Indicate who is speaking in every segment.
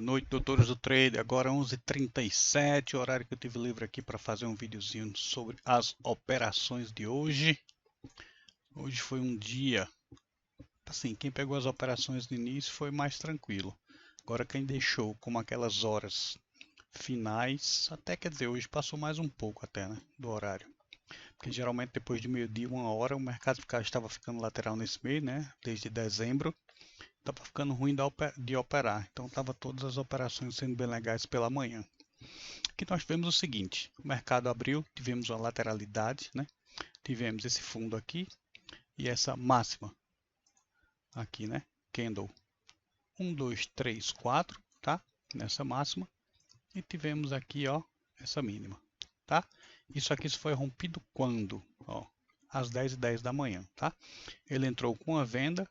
Speaker 1: Boa noite, doutores do trade. Agora 11h37, horário que eu tive livre aqui para fazer um videozinho sobre as operações de hoje. Hoje foi um dia, assim, quem pegou as operações no início foi mais tranquilo. Agora quem deixou como aquelas horas finais, até quer dizer, hoje passou mais um pouco até, né, do horário. Porque geralmente depois de meio-dia, 1 hora, o mercado estava ficando lateral nesse mês, né, desde dezembro. Estava ficando ruim de operar, então estava todas as operações sendo bem legais pela manhã. Aqui nós tivemos o seguinte, o mercado abriu, tivemos uma lateralidade, né? Tivemos esse fundo aqui e essa máxima aqui, né? Candle 1, 2, 3, 4, tá? Nessa máxima. E tivemos aqui, ó, essa mínima, tá? Isso aqui foi rompido quando? Ó, às 10h10 da manhã, tá? Ele entrou com a venda,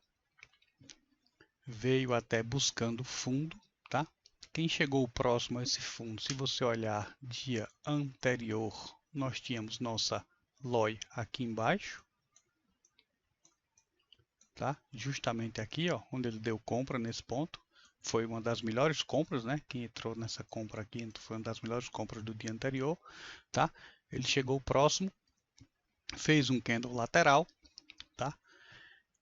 Speaker 1: veio até buscando fundo, tá? Quem chegou próximo a esse fundo, se você olhar dia anterior, nós tínhamos nossa LOI aqui embaixo, tá? Justamente aqui, ó, onde ele deu compra nesse ponto, foi uma das melhores compras, né? Quem entrou nessa compra aqui foi uma das melhores compras do dia anterior, tá? Ele chegou próximo, fez um candle lateral, tá?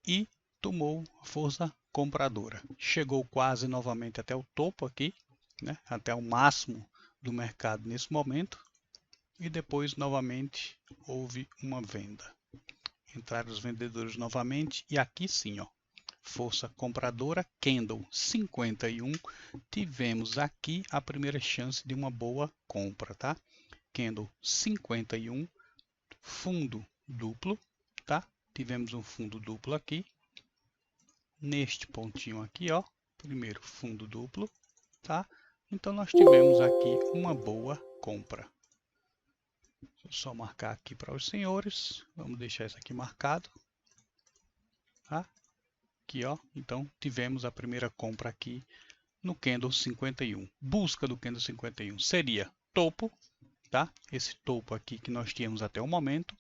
Speaker 1: E tomou força compradora. Chegou quase novamente até o topo aqui, né? Até o máximo do mercado nesse momento. E depois novamente houve uma venda. Entraram os vendedores novamente e aqui sim, ó, força compradora, candle 51. Tivemos aqui a primeira chance de uma boa compra, tá? Candle 51, fundo duplo, tá? Tivemos um fundo duplo aqui. Neste pontinho aqui, ó, primeiro fundo duplo, tá? Então nós tivemos aqui uma boa compra. Deixa eu só marcar aqui para os senhores. Vamos deixar isso aqui marcado, tá? Aqui, ó. Então tivemos a primeira compra aqui no candle 51. Busca do candle 51 seria topo, tá? Esse topo aqui que nós tínhamos até o momento,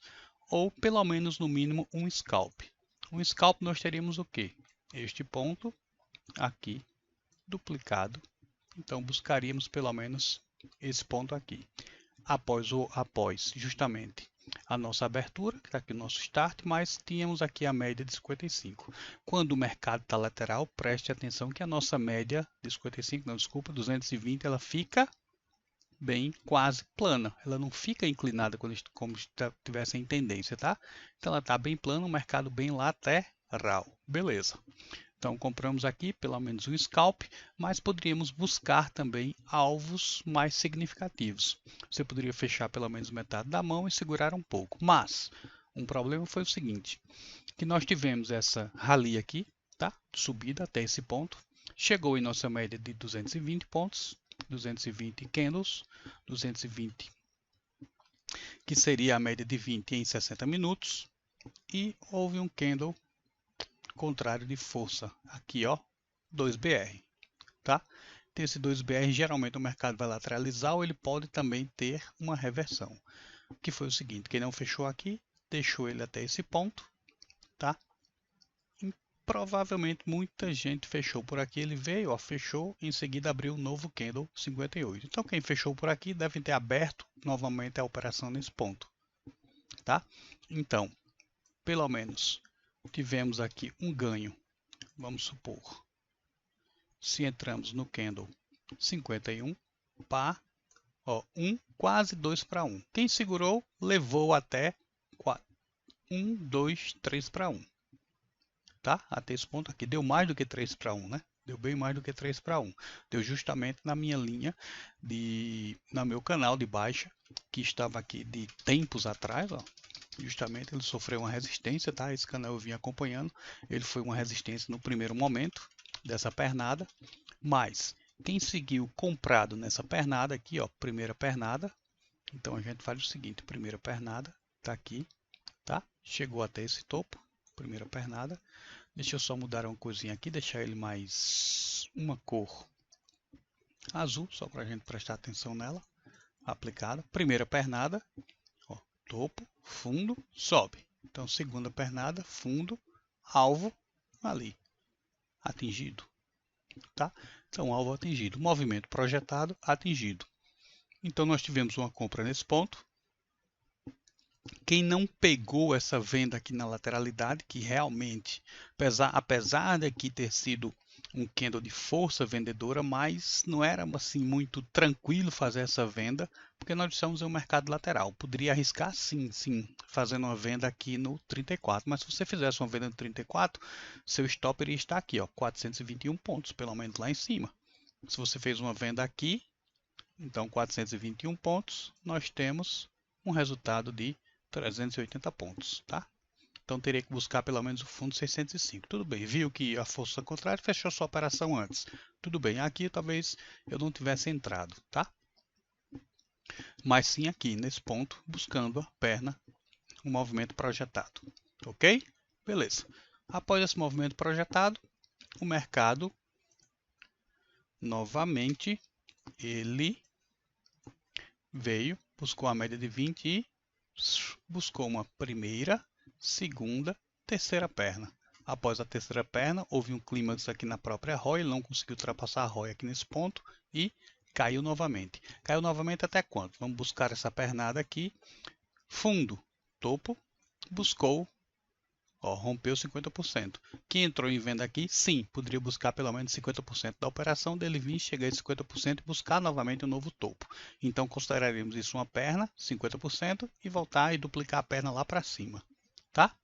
Speaker 1: ou pelo menos no mínimo um scalp. Um scalp nós teríamos o quê? Este ponto aqui duplicado, então buscaríamos pelo menos esse ponto aqui. Após justamente a nossa abertura, que está aqui o nosso start, mas tínhamos aqui a média de 55. Quando o mercado está lateral, preste atenção que a nossa média de 55, não, desculpa, 220, ela fica bem quase plana. Ela não fica inclinada como se estivesse em tendência, tá? Então ela está bem plana, o mercado bem lateral. Beleza. Então compramos aqui pelo menos um scalp, mas poderíamos buscar também alvos mais significativos. Você poderia fechar pelo menos metade da mão e segurar um pouco. Mas um problema foi o seguinte, que nós tivemos essa rally aqui, tá? Subida até esse ponto, chegou em nossa média de 220 pontos, 220 candles, 220 que seria a média de 20 em 60 minutos, e houve um candle contrário de força, aqui ó, 2BR, tá? Esse 2BR geralmente o mercado vai lateralizar ou ele pode também ter uma reversão, que foi o seguinte, quem não fechou aqui, deixou ele até esse ponto, tá? E provavelmente muita gente fechou por aqui, ele veio, ó, fechou, em seguida abriu um novo candle 58. Então quem fechou por aqui deve ter aberto novamente a operação nesse ponto, tá? Então, pelo menos tivemos aqui um ganho, vamos supor, se entramos no candle 51, pá, ó, 1, quase 2 para 1. Quem segurou, levou até 1, 2, 3 para 1. Tá? Até esse ponto aqui. Deu mais do que 3 para 1, né? Deu bem mais do que 3 para 1. Deu justamente na minha linha, no meu canal de baixa, que estava aqui de tempos atrás, ó. Justamente ele sofreu uma resistência, tá? Esse canal eu vim acompanhando. Ele foi uma resistência no primeiro momento dessa pernada, mas quem seguiu comprado nessa pernada aqui, ó, primeira pernada, então a gente faz o seguinte, primeira pernada, tá aqui, tá? Chegou até esse topo, primeira pernada. Deixa eu só mudar uma coisinha aqui, deixar ele mais uma cor azul, só para a gente prestar atenção nela, aplicada. Primeira pernada, ó, topo, fundo, sobe. Então segunda pernada, fundo, alvo, ali, atingido. Tá? Então, alvo atingido. Movimento projetado atingido. Então, nós tivemos uma compra nesse ponto. Quem não pegou essa venda aqui na lateralidade, que realmente, apesar de aqui ter sido um candle de força vendedora, mas não era assim muito tranquilo fazer essa venda, porque nós estamos em um mercado lateral. Poderia arriscar sim, fazendo uma venda aqui no 34, mas se você fizesse uma venda no 34, seu stop iria estar aqui, ó, 421 pontos, pelo menos lá em cima. Se você fez uma venda aqui, então 421 pontos, nós temos um resultado de 380 pontos, tá? Então teria que buscar pelo menos o fundo 605. Tudo bem, viu que a força contrária fechou sua operação antes. Tudo bem, aqui talvez eu não tivesse entrado, tá? Mas sim aqui, nesse ponto, buscando a perna, um movimento projetado. Ok? Beleza. Após esse movimento projetado, o mercado, novamente, ele veio, buscou a média de 20 e buscou uma primeira, segunda, terceira perna. Após a terceira perna, houve um clímax aqui na própria ROI, ele não conseguiu ultrapassar a ROI aqui nesse ponto e caiu novamente. Caiu novamente até quanto? Vamos buscar essa pernada aqui. Fundo, topo, buscou, ó, rompeu 50%. Quem entrou em venda aqui, sim, poderia buscar pelo menos 50% da operação dele vir, chegar a 50% e buscar novamente um novo topo. Então consideraremos isso uma perna, 50%, e voltar e duplicar a perna lá para cima, tá?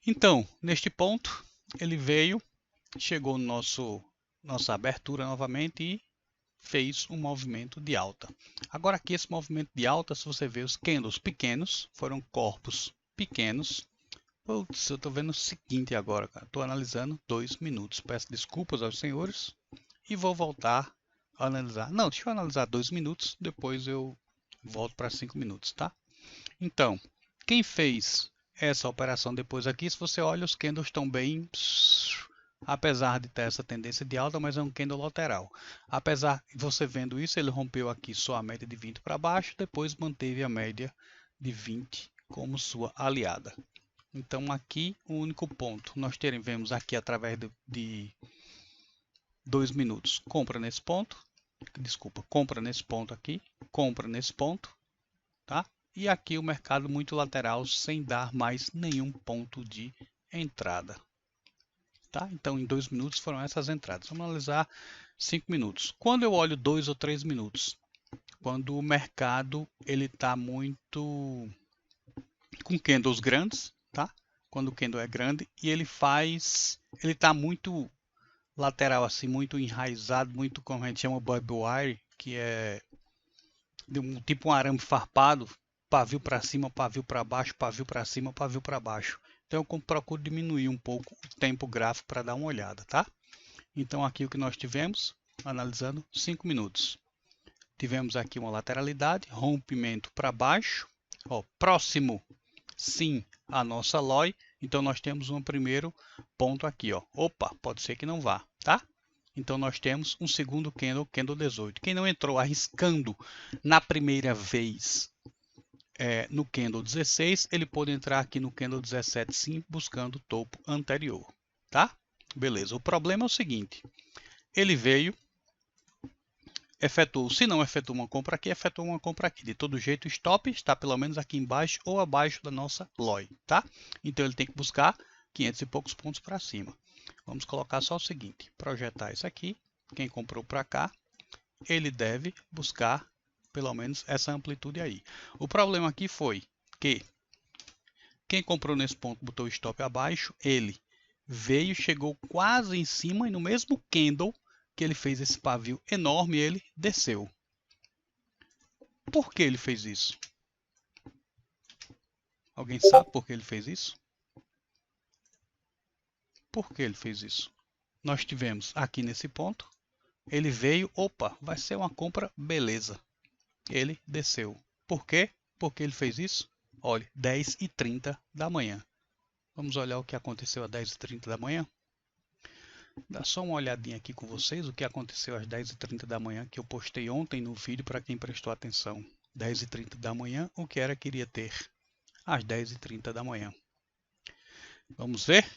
Speaker 1: Então, neste ponto, ele veio, chegou no nossa abertura novamente e fez um movimento de alta. Agora aqui esse movimento de alta, se você ver os candles pequenos, foram corpos pequenos. Putz, eu estou vendo o seguinte agora, cara. Estou analisando 2 minutos. Peço desculpas aos senhores e vou voltar a analisar. Não, deixa eu analisar 2 minutos, depois eu volto para 5 minutos, tá? Então, quem fez essa operação depois aqui, se você olha, os candles estão bem, apesar de ter essa tendência de alta, mas é um candle lateral. Apesar de você vendo isso, ele rompeu aqui só a média de 20 para baixo, depois manteve a média de 20 como sua aliada. Então aqui o único ponto, nós vemos aqui através de 2 minutos, compra nesse ponto, desculpa, compra nesse ponto aqui, compra nesse ponto, tá? E aqui o mercado muito lateral sem dar mais nenhum ponto de entrada. Tá? Então em 2 minutos foram essas entradas. Vamos analisar 5 minutos. Quando eu olho 2 ou 3 minutos, quando o mercado ele está muito com candles grandes, tá? Quando o candle é grande e ele está muito lateral assim, muito enraizado, muito como a gente chama bob wire, que é tipo um arame farpado, pavio para cima, pavio para baixo, pavio para cima, pavio para baixo. Então eu procuro diminuir um pouco o tempo gráfico para dar uma olhada, tá? Então aqui o que nós tivemos, analisando 5 minutos. Tivemos aqui uma lateralidade, rompimento para baixo, ó, próximo sim a nossa LOI, então nós temos um primeiro ponto aqui, ó. Opa, pode ser que não vá, tá? Então nós temos um segundo candle, candle 18. Quem não entrou arriscando na primeira vez no candle 16, ele pode entrar aqui no candle 17 sim, buscando o topo anterior, tá? Beleza, o problema é o seguinte, ele veio, efetuou, se não efetuou uma compra aqui, efetuou uma compra aqui. De todo jeito, o stop está pelo menos aqui embaixo ou abaixo da nossa LOI, tá? Então ele tem que buscar 500 e poucos pontos para cima. Vamos colocar só o seguinte, projetar isso aqui, quem comprou para cá, ele deve buscar pelo menos essa amplitude aí. O problema aqui foi que quem comprou nesse ponto botou o stop abaixo, ele veio, chegou quase em cima e no mesmo candle que ele fez esse pavio enorme, ele desceu. Por que ele fez isso? Alguém sabe por que ele fez isso? Por que ele fez isso? Nós tivemos aqui nesse ponto, ele veio, opa, vai ser uma compra, beleza. Ele desceu. Por quê? Por que ele fez isso? Olha, 10h30 da manhã. Vamos olhar o que aconteceu às 10h30 da manhã? Dá só uma olhadinha aqui com vocês o que aconteceu às 10h30 da manhã, que eu postei ontem no vídeo para quem prestou atenção. 10h30 da manhã, o que era que iria ter às 10h30 da manhã. Vamos ver?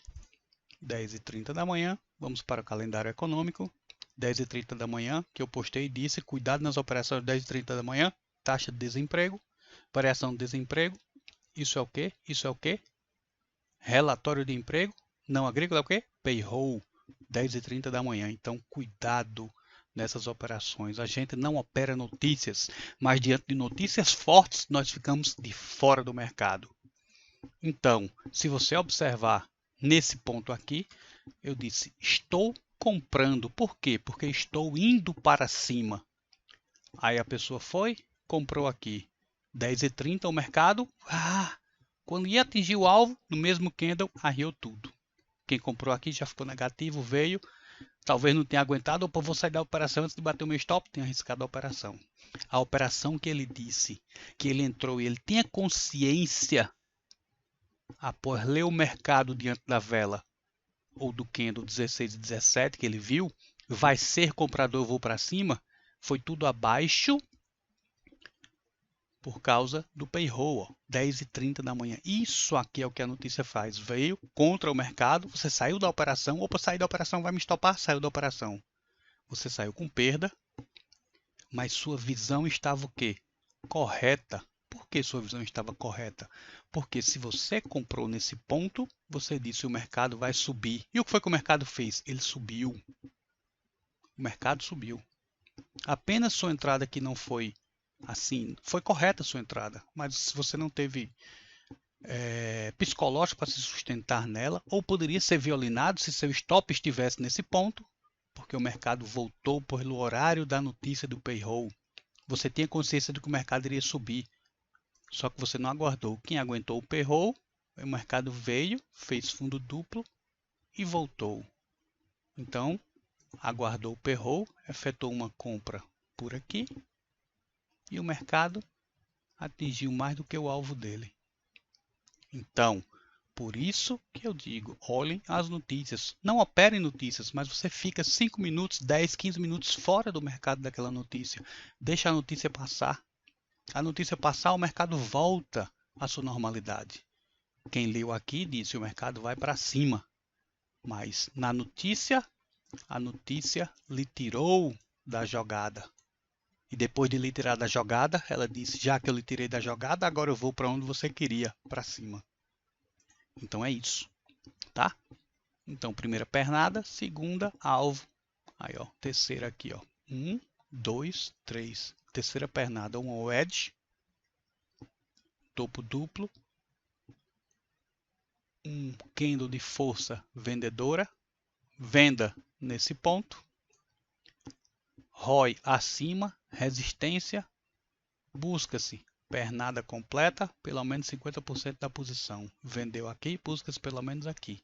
Speaker 1: 10h30 da manhã, vamos para o calendário econômico. 10h30 da manhã, que eu postei e disse, cuidado nas operações 10h30 da manhã, taxa de desemprego, variação de desemprego, isso é o quê? Isso é o quê? Relatório de emprego, não agrícola é o quê? Payroll, 10h30 da manhã. Então, cuidado nessas operações. A gente não opera notícias, mas diante de notícias fortes, nós ficamos de fora do mercado. Então, se você observar nesse ponto aqui, eu disse, estou comprando. Por quê? Porque estou indo para cima. Aí a pessoa foi, comprou aqui. 10h30 o mercado, quando ia atingir o alvo, no mesmo candle, arriou tudo. Quem comprou aqui já ficou negativo, veio, talvez não tenha aguentado, ou vou sair da operação antes de bater o meu stop, tenha arriscado a operação. A operação que ele disse, que ele entrou e ele tinha consciência, após ler o mercado diante da vela, ou do candle 16 e 17 que ele viu, vai ser comprador, eu vou para cima, foi tudo abaixo por causa do payroll, 10h30 da manhã. Isso aqui é o que a notícia faz. Veio contra o mercado, você saiu da operação, opa, sair da operação vai me estopar, saiu da operação. Você saiu com perda, mas sua visão estava o quê? Correta. Por que sua visão estava correta? Porque se você comprou nesse ponto, você disse o mercado vai subir. E o que foi que o mercado fez? Ele subiu. O mercado subiu. Apenas sua entrada aqui não foi assim, foi correta a sua entrada, mas se você não teve psicológico para se sustentar nela, ou poderia ser violinado se seu stop estivesse nesse ponto, porque o mercado voltou pelo horário da notícia do payroll. Você tinha consciência de que o mercado iria subir, só que você não aguardou. Quem aguentou o payroll, o mercado veio, fez fundo duplo e voltou. Então, aguardou o payroll, efetuou uma compra por aqui e o mercado atingiu mais do que o alvo dele. Então, por isso que eu digo, olhem as notícias. Não operem notícias, mas você fica 5 minutos, 10, 15 minutos fora do mercado daquela notícia. Deixa a notícia passar. A notícia passar, o mercado volta à sua normalidade. Quem leu aqui disse, o mercado vai para cima. Mas na notícia, a notícia lhe tirou da jogada. E depois de lhe tirar da jogada, ela disse, já que eu lhe tirei da jogada, agora eu vou para onde você queria, para cima. Então é isso, tá? Então, primeira pernada, segunda, alvo. Aí, ó, terceira aqui, ó. 1, 2, 3. Terceira pernada, um wedge. Topo duplo. Um candle de força vendedora. Venda nesse ponto. ROI acima, resistência. Busca-se pernada completa, pelo menos 50% da posição. Vendeu aqui, busca-se pelo menos aqui.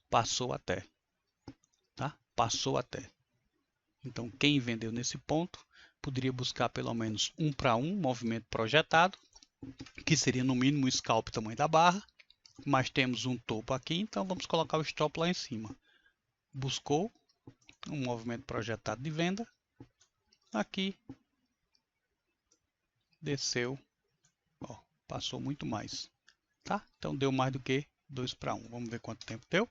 Speaker 1: Passou até. Tá? Passou até. Então, quem vendeu nesse ponto poderia buscar pelo menos 1 para 1, movimento projetado, que seria no mínimo o scalp tamanho da barra, mas temos um topo aqui, então vamos colocar o stop lá em cima. Buscou um movimento projetado de venda, aqui, desceu, ó, passou muito mais, tá? Então deu mais do que 2 para 1. Vamos ver quanto tempo deu.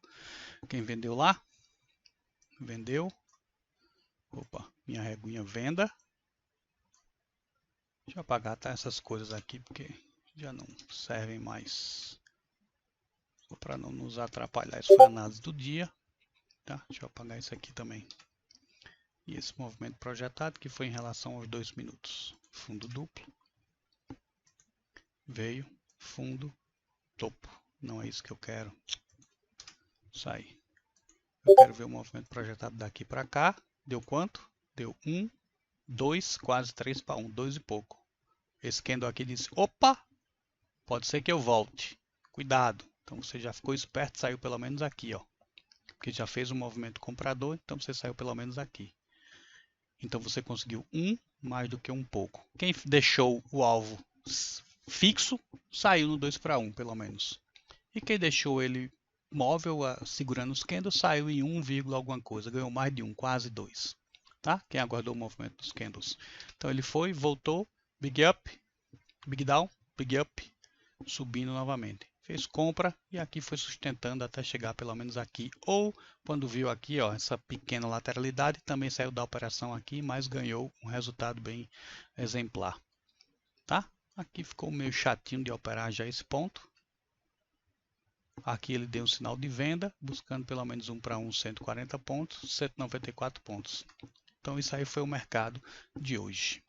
Speaker 1: Quem vendeu lá? Vendeu. Opa, minha reguinha venda. Deixa eu apagar tá, essas coisas aqui, porque já não servem mais. Só para não nos atrapalhar. Isso foi a análise do dia. Tá? Deixa eu apagar isso aqui também. E esse movimento projetado que foi em relação aos 2 minutos. Fundo duplo. Veio, fundo, topo. Não é isso que eu quero. Sai. Eu quero ver o movimento projetado daqui para cá. Deu quanto? Deu 1, 2, quase 3 para 1. 2 e pouco. Esse candle aqui disse, opa, pode ser que eu volte. Cuidado. Então você já ficou esperto, saiu pelo menos aqui, ó. Porque já fez um movimento comprador, então você saiu pelo menos aqui. Então você conseguiu mais do que um pouco. Quem deixou o alvo fixo, saiu no 2 para 1, pelo menos. E quem deixou ele móvel, segurando os candles, saiu em 1, alguma coisa. Ganhou mais de 1, quase 2. Tá? Quem aguardou o movimento dos candles. Então ele foi, voltou, big up, big down, big up, subindo novamente. fez compra e aqui foi sustentando até chegar pelo menos aqui. Ou quando viu aqui, ó, essa pequena lateralidade, também saiu da operação aqui, mas ganhou um resultado bem exemplar. Tá? Aqui ficou meio chatinho de operar já esse ponto. Aqui ele deu um sinal de venda, buscando pelo menos 1 para 1, 140 pontos, 194 pontos. Então isso aí foi o mercado de hoje.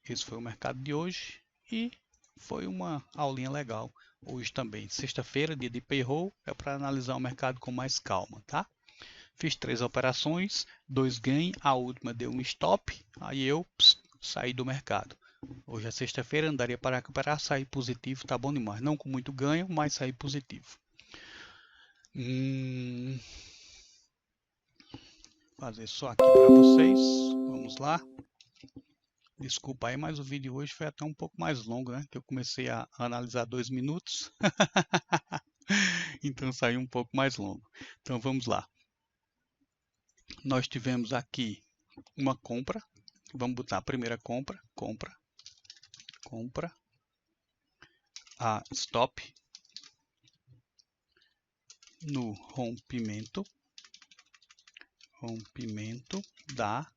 Speaker 1: Esse foi o mercado de hoje e foi uma aulinha legal hoje também. Sexta-feira, dia de payroll, é para analisar o mercado com mais calma, tá? Fiz 3 operações, 2 ganhos, a última deu um stop, aí eu saí do mercado. Hoje é sexta-feira, andaria para recuperar, sair positivo, tá bom demais. Não com muito ganho, mas sair positivo. Fazer só aqui para vocês. Vamos lá. Desculpa aí, mas o vídeo hoje foi até um pouco mais longo, né? Que eu comecei a analisar 2 minutos. Então saiu um pouco mais longo. Então vamos lá. Nós tivemos aqui uma compra. Vamos botar a primeira compra. Compra. A stop. No rompimento da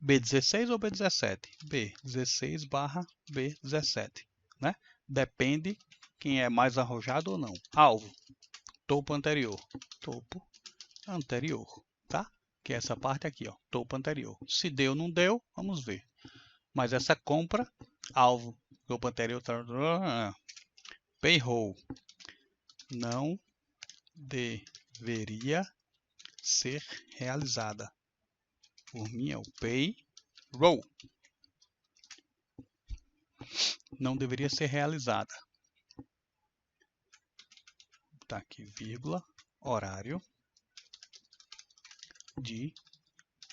Speaker 1: B16 ou B17? B16 barra B17, né? Depende quem é mais arrojado ou não. Alvo, topo anterior, tá? Que é essa parte aqui, ó, topo anterior. Se deu ou não deu, vamos ver. Mas essa compra, alvo, topo anterior, payroll, não deveria ser realizada. Por mim é o payroll. Não deveria ser realizada. Tá aqui, vírgula, horário de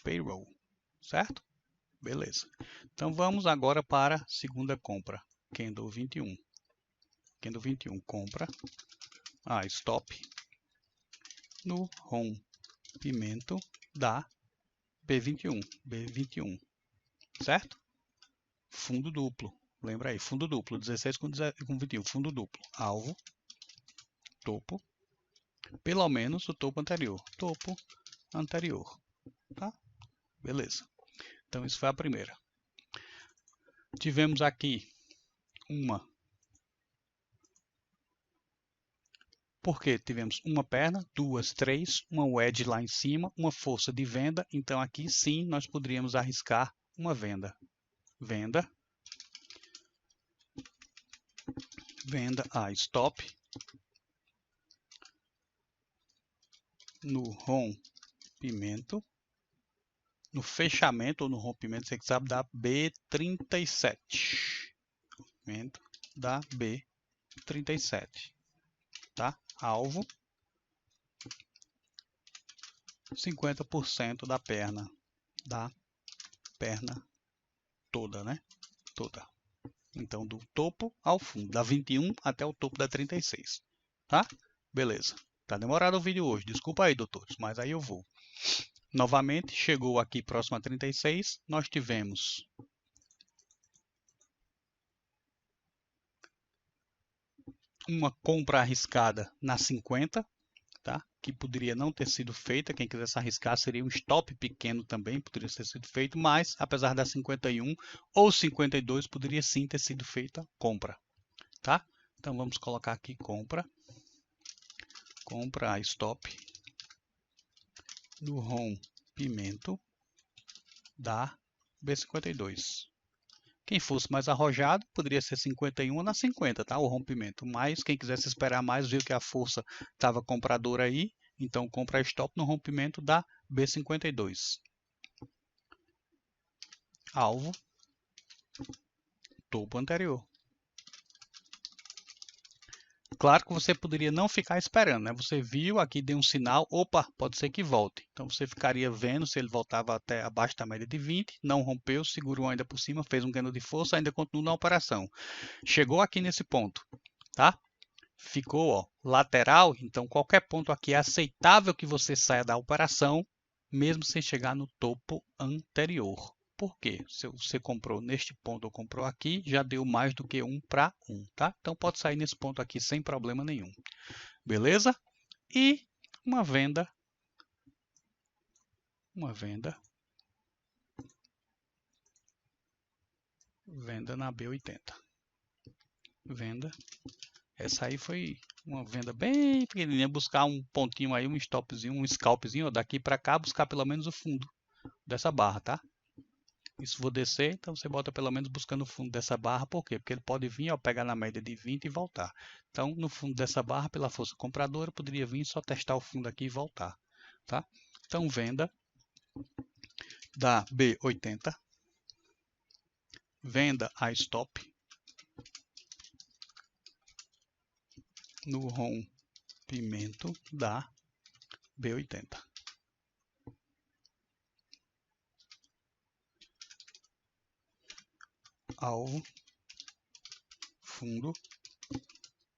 Speaker 1: payroll, certo? Beleza. Então vamos agora para a segunda compra, candle 21. Candle 21, compra a stop no rompimento da B21, certo? Fundo duplo, lembra aí, fundo duplo, 16 com 21, fundo duplo, alvo, topo, pelo menos o topo anterior, tá? Beleza. Então isso foi a primeira. Tivemos aqui porque tivemos uma perna, 2, 3, uma wedge lá em cima, uma força de venda, então aqui sim nós poderíamos arriscar uma venda. Venda a stop no rompimento, no fechamento ou no rompimento, você que sabe, da B37. Rompimento da B37, tá? Alvo 50% da perna toda, né? Toda. Então do topo ao fundo, da 21 até o topo da 36, tá? Beleza. Tá demorado o vídeo hoje, desculpa aí, doutores, mas aí eu vou. Novamente, chegou aqui próximo a 36, nós tivemos uma compra arriscada na 50, tá? Que poderia não ter sido feita, quem quisesse arriscar seria um stop pequeno também, poderia ter sido feito, mas apesar da 51 ou 52, poderia sim ter sido feita compra, tá? Então vamos colocar aqui compra a stop no rompimento da B52. Quem fosse mais arrojado, poderia ser 51 na 50, tá? O rompimento. Mas quem quisesse esperar mais, viu que a força estava compradora aí, então compra stop no rompimento da B52. Alvo, topo anterior. Claro que você poderia não ficar esperando, né? Você viu aqui, deu um sinal, opa, pode ser que volte. Então você ficaria vendo se ele voltava até abaixo da média de 20, não rompeu, segurou ainda por cima, fez um ganho de força, ainda continua na operação. Chegou aqui nesse ponto, tá? Ficou, ó, lateral, então qualquer ponto aqui é aceitável que você saia da operação, mesmo sem chegar no topo anterior, Por quê? Se você comprou neste ponto ou comprou aqui, já deu mais do que 1 para 1, tá? Então pode sair nesse ponto aqui sem problema nenhum. Beleza? E uma venda na B80. Venda. Essa aí foi uma venda bem pequenininha, buscar um pontinho aí, um stopzinho, um scalpzinho, ó, daqui para cá, buscar pelo menos o fundo dessa barra, tá? Isso vou descer, então você bota pelo menos buscando o fundo dessa barra, por quê? Porque ele pode vir, ó, pegar na média de 20 e voltar. Então, no fundo dessa barra, pela força compradora, poderia vir só testar o fundo aqui e voltar, tá? Então, venda da B80, venda a stop no rompimento da B80. Alvo, fundo,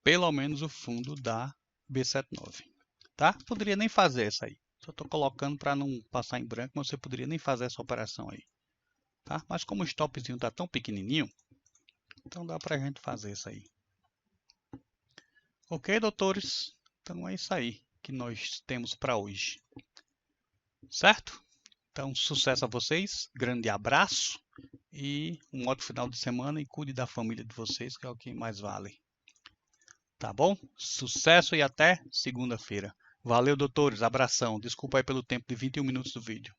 Speaker 1: pelo menos o fundo da B79, tá? Poderia nem fazer essa aí. Só estou colocando para não passar em branco, mas você poderia nem fazer essa operação aí, tá? Mas como o stopzinho está tão pequenininho, então dá para a gente fazer isso aí. Ok, doutores? Então é isso aí que nós temos para hoje, certo? Então, sucesso a vocês, grande abraço e um ótimo final de semana e cuide da família de vocês, que é o que mais vale. Tá bom? Sucesso e até segunda-feira. Valeu, doutores. Abração. Desculpa aí pelo tempo de 21 minutos do vídeo.